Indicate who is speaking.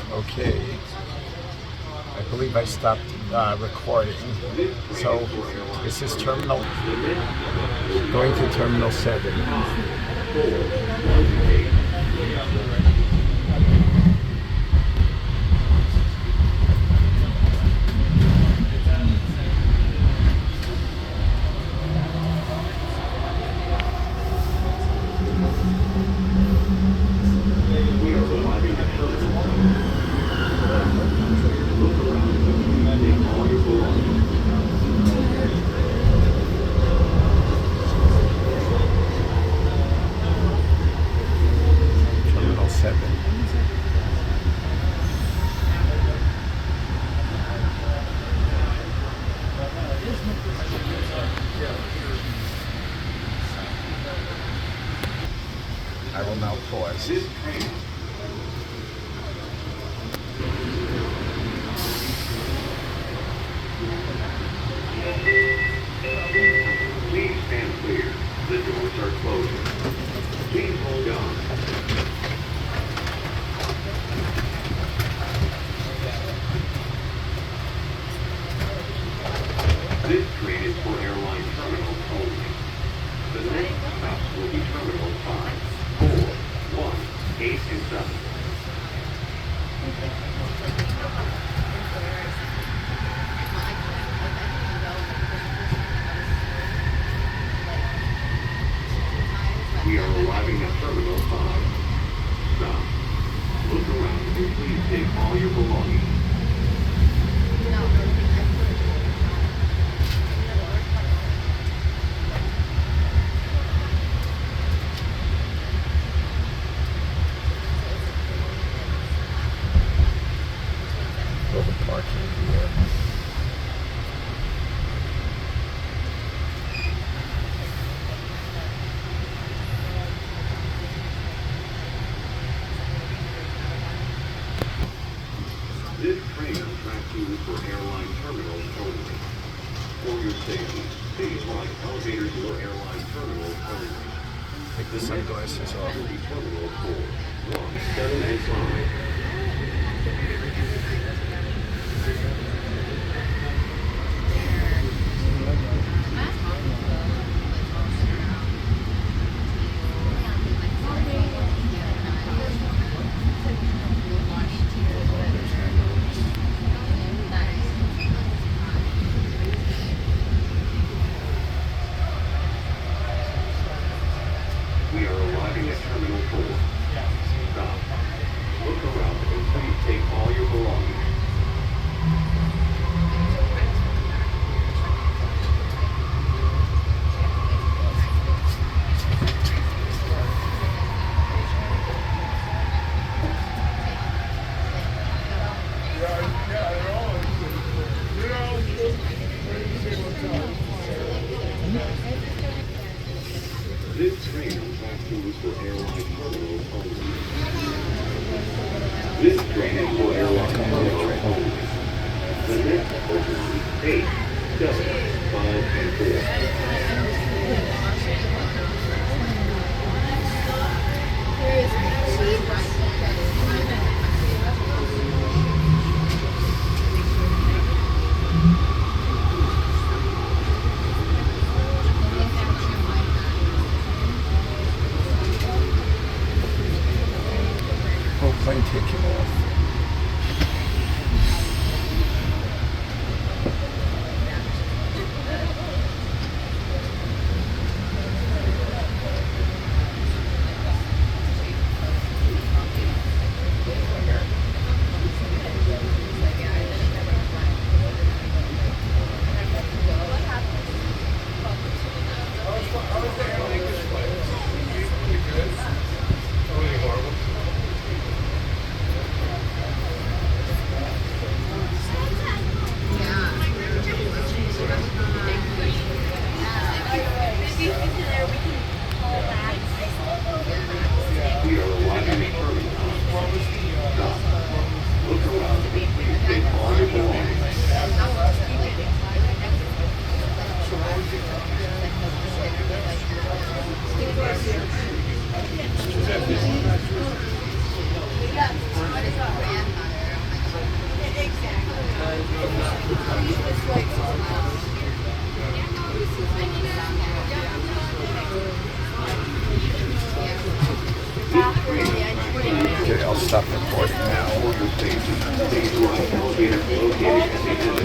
Speaker 1: Okay, I believe I stopped recording. So this is Terminal, going to Terminal 7. Terminal 7. I will now pause.
Speaker 2: Please stand clear. The doors are closing. Please hold on. This train is for airline terminals only. The next stops will be Terminal 5, 4, 1, 8, and 7. We are arriving at Terminal 5. Stop. Look around and please take all your belongings.
Speaker 1: For the parking here.
Speaker 2: This train on track 2 is for airline terminals only. For your safety, please ride elevators or airline terminals only.
Speaker 1: Take the sunglasses off.
Speaker 2: Will be Terminal 4, 1, 7, and 5. We are arriving at Terminal 4. Stop. Look around and please take all your belongings. This train on track 2 is for airline terminals only. This train is for airline terminals only. The next station is 8, 7, 5, and
Speaker 1: Whole plane taking off.
Speaker 3: What is our grandmother?
Speaker 1: Okay, I'll stop recording now.
Speaker 2: For your safety, please ride elevators located at the end